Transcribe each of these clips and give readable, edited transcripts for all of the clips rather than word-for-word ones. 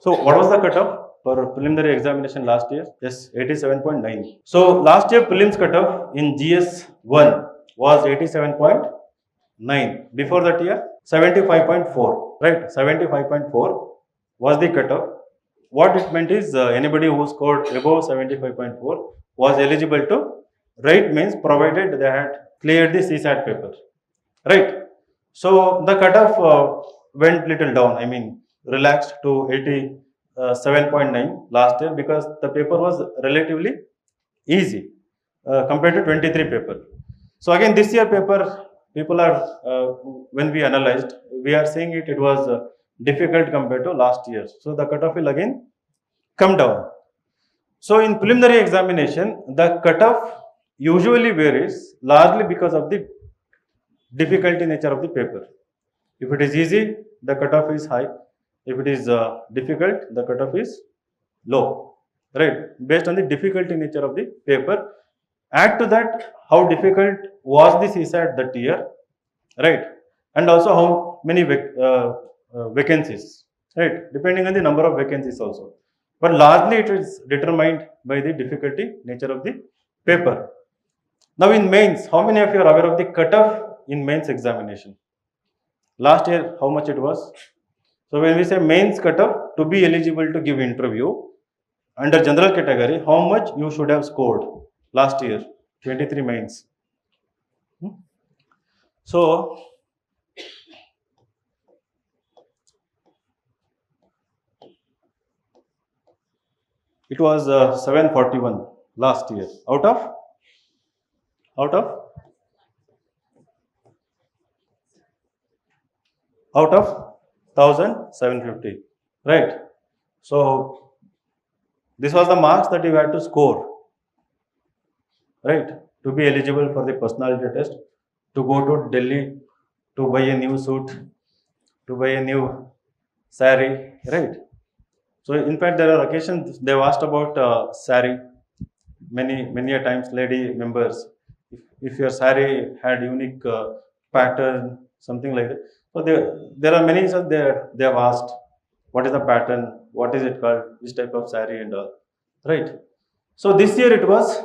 So what was the cutoff for preliminary examination last year? Yes, 87.9. So last year prelims cutoff in GS1 was 87.9. Before that year 75.4, right? 75.4 was the cutoff. What it meant is anybody who scored above 75.4 was eligible to write mains, provided they had cleared the CSAT paper, right? So the cutoff went little down, I mean relaxed to 87.9 last year, because the paper was relatively easy compared to 23 paper. So again this year paper, people are when we analyzed, we are seeing it was difficult compared to last year. So the cutoff will again come down. So in preliminary examination, the cutoff usually varies largely because of the difficulty nature of the paper. If it is easy, the cutoff is high. If it is difficult, the cutoff is low, right? Based on the difficulty nature of the paper. Add to that how difficult was the CSAT that year, right? And also how many vacancies, right? Depending on the number of vacancies also. But largely it is determined by the difficulty nature of the paper. Now in mains, how many of you are aware of the cutoff in mains examination? Last year, how much it was? So when we say mains cutoff, to be eligible to give interview under general category, how much you should have scored last year? 23 mains. So it was 741 last year out of 1750, right? So this was the marks that you had to score, right, to be eligible for the personality test, to go to Delhi, to buy a new suit, to buy a new saree, right? So in fact there are occasions they've asked about saree. Many a times lady members, if your saree had unique pattern, something like that. So there are many, so they have asked what is the pattern, what is it called, which type of saree and all, right? So this year it was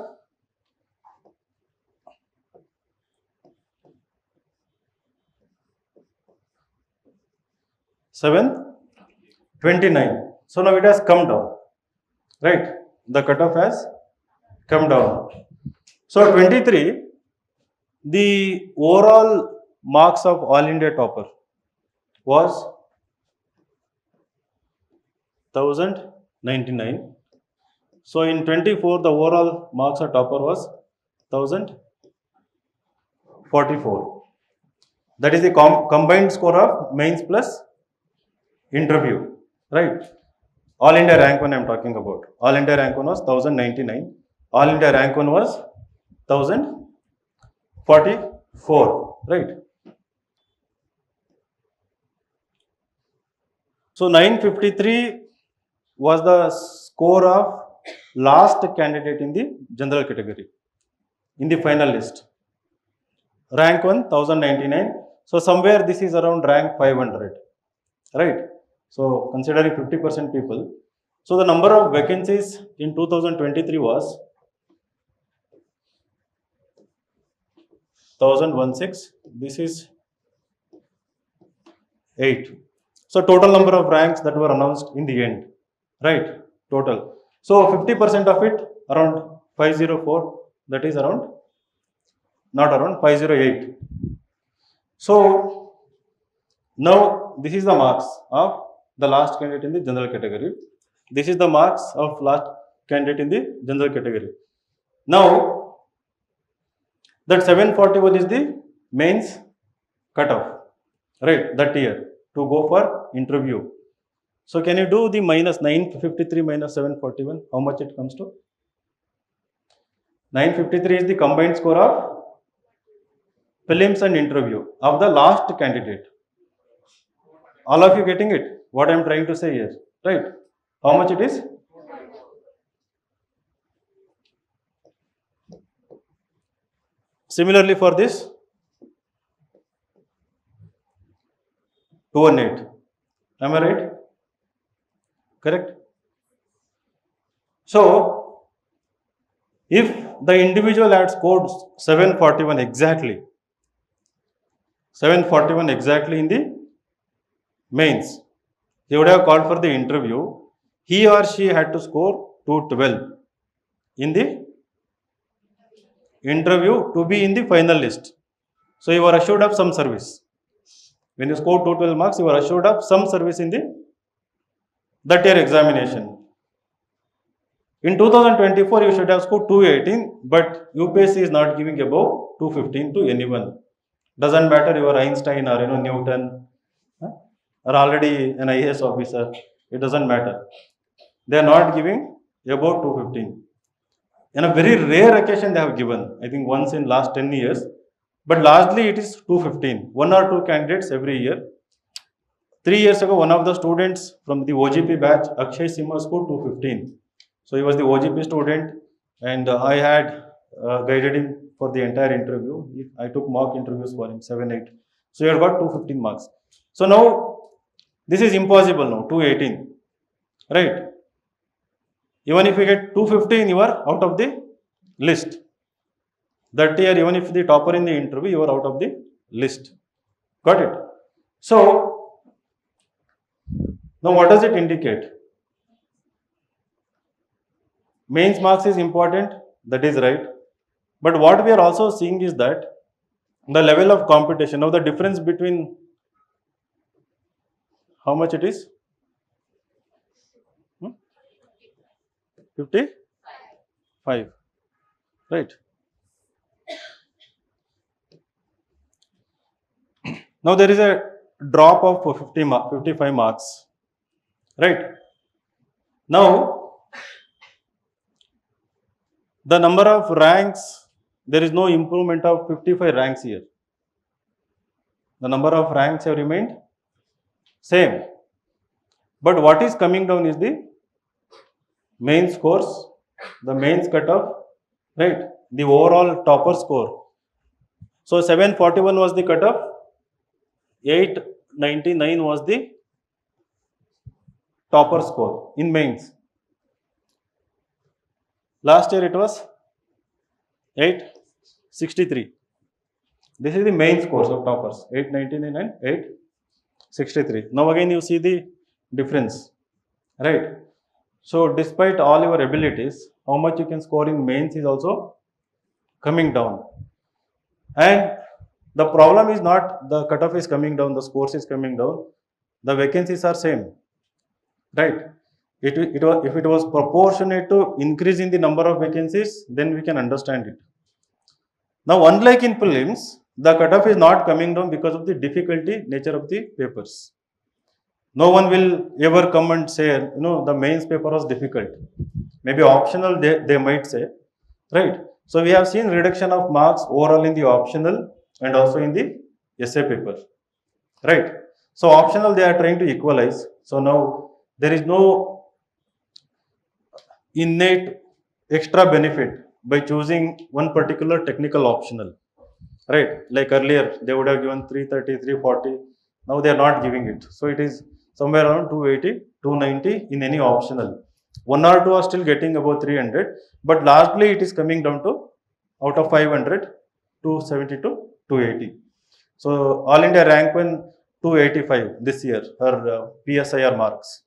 729. So now it has come down, right? The cutoff has come down. So 23, the overall marks of all India topper was 1099. So in 24, the overall marks of topper was 1044. That is the combined score of mains plus interview, right? All India rank 1 I am talking about. All India rank 1 was 1099. All India rank 1 was 1044, right? So 953 was the score of last candidate in the general category, in the final list. Rank 1 1099. So somewhere this is around rank 500, right? So considering 50% people, so the number of vacancies in 2023 was 1016. This is 8. So total number of ranks that were announced in the end, right? Total. So 50% of it, around 504, that is around, not around, 508. So now this is the marks of the last candidate in the general category. This is the marks of last candidate in the general category. Now that 741 is the mains cutoff, right, that year, to go for interview. So can you do the minus 953 minus 741? How much it comes to? 953 is the combined score of prelims and interview of the last candidate. All of you getting it? What I am trying to say here, right? How much it is? Similarly for this, 218. Am I right? Correct? So, if the individual had scored 741 exactly, 741 exactly in the mains, he would have called for the interview. He or she had to score 212 in the interview to be in the final list. So you are assured of some service. When you score 212 marks, you are assured of some service in the that year examination. In 2024, you should have scored 218, but UPSC is not giving above 215 to anyone. Doesn't matter you are Einstein or Newton, huh, or already an IAS officer. It doesn't matter. They are not giving above 215. In a very rare occasion, they have given. I think once in last 10 years, but largely it is 215. One or two candidates every year. 3 years ago, one of the students from the OGP batch, Akshay Simha, scored 215. So he was the OGP student, and I had guided him for the entire interview. I took mock interviews for him, 7, 8. So he had got 215 marks. So now this is impossible now, 218, right? Even if you get 215, you are out of the list. That year, even if the topper in the interview, you are out of the list. Got it? So now what does it indicate? Mains marks is important, that is right. But what we are also seeing is that the level of competition, now the difference between how much it is? 55, right? Now there is a drop of 55 marks, right? Now the number of ranks, there is no improvement of 55 ranks here. The number of ranks have remained same. But what is coming down is the main scores, the mains cutoff, right? The overall topper score. So 741 was the cutoff, 899 was the topper score in mains. Last year it was 863. This is the main scores of toppers, 899 and 863. Now again you see the difference, right? So despite all your abilities, how much you can score in mains is also coming down. And the problem is not the cutoff is coming down, the scores is coming down, the vacancies are same, right? If it was proportionate to increase in the number of vacancies, then we can understand it. Now, unlike in prelims, the cutoff is not coming down because of the difficulty nature of the papers. No one will ever come and say, the mains paper was difficult. Maybe optional, they might say, right? So we have seen reduction of marks overall in the optional and also in the essay paper, right? So optional, they are trying to equalize. So now there is no innate extra benefit by choosing one particular technical optional, right? Like earlier, they would have given 330, 340. Now they are not giving it. So it is somewhere around 280, 290 in any optional. One or two are still getting about 300, but largely it is coming down to out of 500, 270 to 280. So All India rank 1, 285 this year, her PSIR marks,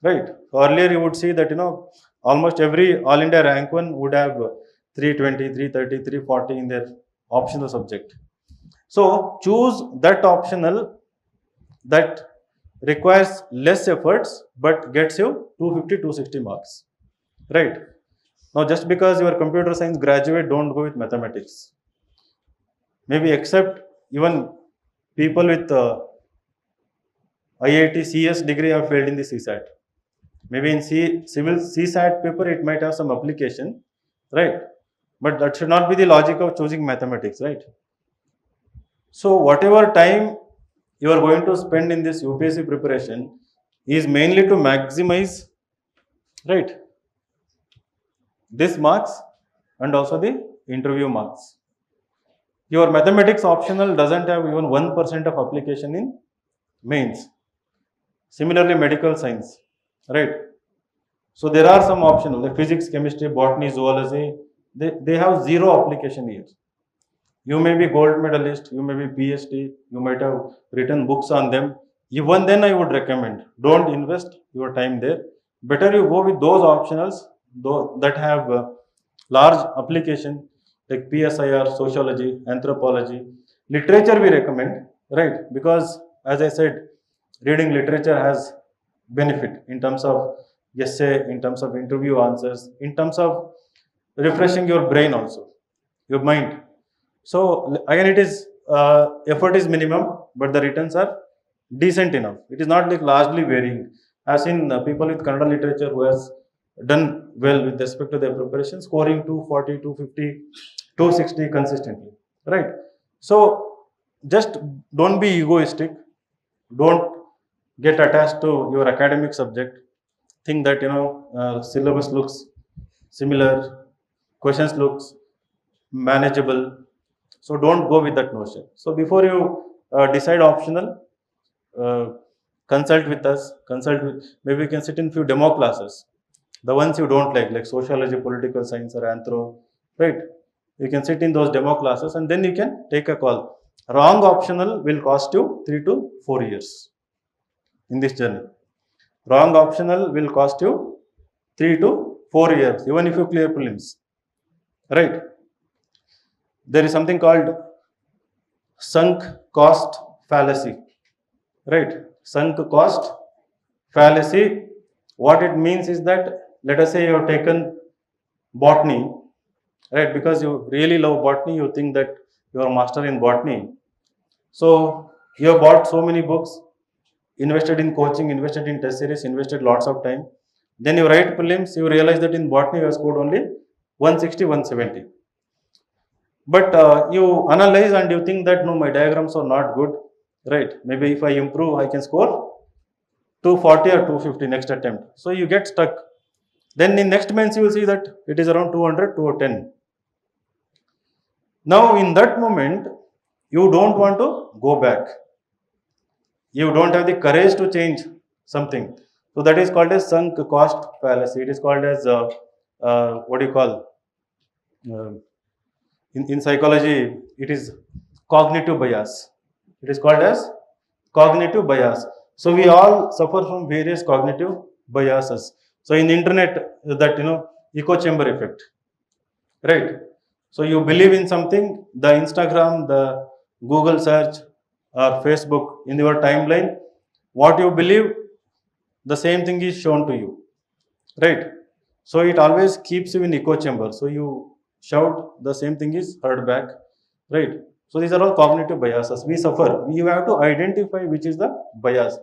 right? So earlier you would see that, almost every All India rank 1 would have 320, 330, 340 in their optional subject. So choose that optional that requires less efforts but gets you 250, 260 marks, right? Now just because you are computer science graduate, don't go with mathematics. Maybe except even people with IIT CS degree have failed in the CSAT. Maybe in civil CSAT paper it might have some application, right? But that should not be the logic of choosing mathematics, right? So whatever time you are going to spend in this UPSC preparation is mainly to maximize, right, this marks and also the interview marks. Your mathematics optional doesn't have even 1% of application in mains. Similarly, medical science. right? So there are some optional like physics, chemistry, botany, zoology. They have zero application here. You may be gold medalist, you may be PhD, you might have written books on them. Even then, I would recommend don't invest your time there. Better you go with those optionals that have large application like PSIR, sociology, anthropology, literature. We recommend, right? Because as I said, reading literature has benefit in terms of essay, in terms of interview answers, in terms of refreshing your brain also, your mind. So again, it is effort is minimum, but the returns are decent enough. It is not like largely varying. I've seen people with Kannada literature who has done well with respect to their preparation, scoring 240, 250, 260 consistently, right? So just don't be egoistic. Don't get attached to your academic subject. Think that syllabus looks similar, questions looks manageable, so don't go with that notion. So before you decide optional, uh, consult with us. Consult with, maybe we can sit in few demo classes. The ones you don't like sociology, political science, or anthro, right? You can sit in those demo classes and then you can take a call. Wrong optional will cost you 3 to 4 years in this journey. Wrong optional will cost you 3 to 4 years, even if you clear prelims, right? There is something called sunk cost fallacy, right? Sunk cost fallacy. What it means is that, let us say you have taken botany, right? Because you really love botany, you think that you are a master in botany. So you have bought so many books, invested in coaching, invested in test series, invested lots of time. Then you write prelims, you realize that in botany you have scored only 160, 170. But you analyze and you think that no, my diagrams are not good, right? Maybe if I improve, I can score 240 or 250 next attempt. So you get stuck. Then in next months you will see that it is around 200, 210. Now in that moment, you don't want to go back. You don't have the courage to change something. So that is called as sunk cost fallacy. It is called as what do you call? Uh, in psychology, it is cognitive bias. It is called as cognitive bias. So we all suffer from various cognitive biases. So in internet, that echo chamber effect, right? So you believe in something, the Instagram, the Google search, or Facebook in your timeline, what you believe, the same thing is shown to you, right? So it always keeps you in echo chamber. So you shout, the same thing is heard back, right? So these are all cognitive biases. We suffer. We have to identify which is the bias.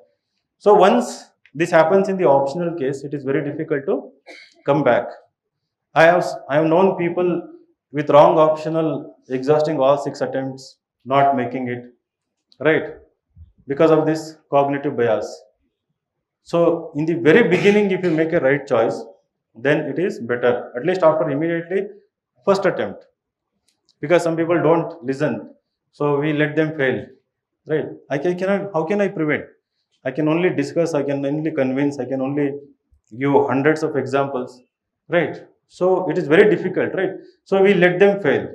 So once this happens in the optional case, it is very difficult to come back. I have known people with wrong optional, exhausting all 6 attempts, not making it, right? Because of this cognitive bias. So in the very beginning, if you make a right choice, then it is better, at least after immediately first attempt. Because some people don't listen, so we let them fail, right? Cannot, how can I prevent? I can only discuss, I can only convince, I can only give hundreds of examples, right? So it is very difficult, right? So we let them fail.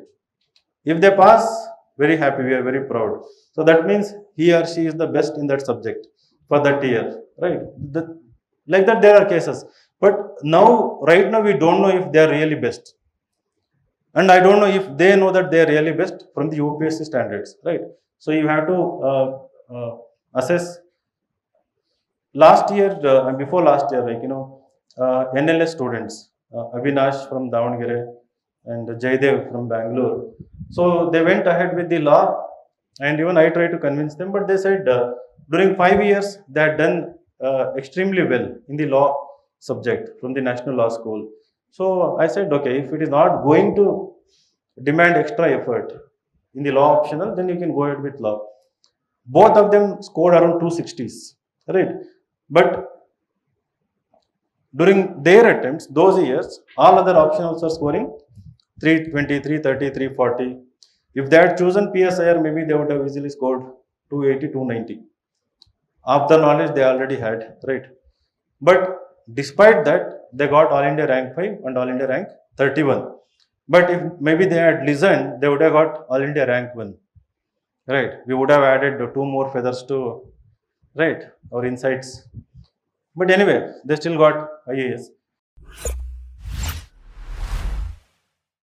If they pass, very happy, we are very proud. So that means he or she is the best in that subject for that year, right? Like that, there are cases. But now, right now, we don't know if they are really best. And I don't know if they know that they are really best from the UPSC standards, right? So you have to assess. Last year and before last year, NLS students, Avinash from Davangere and Jaydev from Bangalore. So they went ahead with the law, and even I tried to convince them, but they said during 5 years they had done extremely well in the law subject from the National Law School. So I said, okay, if it is not going to demand extra effort in the law optional, then you can go ahead with law. Both of them scored around 260s, right? But during their attempts, those years, all other optionals are scoring 320, 330, 340. If they had chosen PSIR, maybe they would have easily scored 280, 290. Of the knowledge they already had, right? But despite that, they got All India rank 5 and All India rank 31. But if maybe they had listened, they would have got All India rank 1. Right? We would have added 2 more feathers to, right, our insights. But anyway, they still got IAS.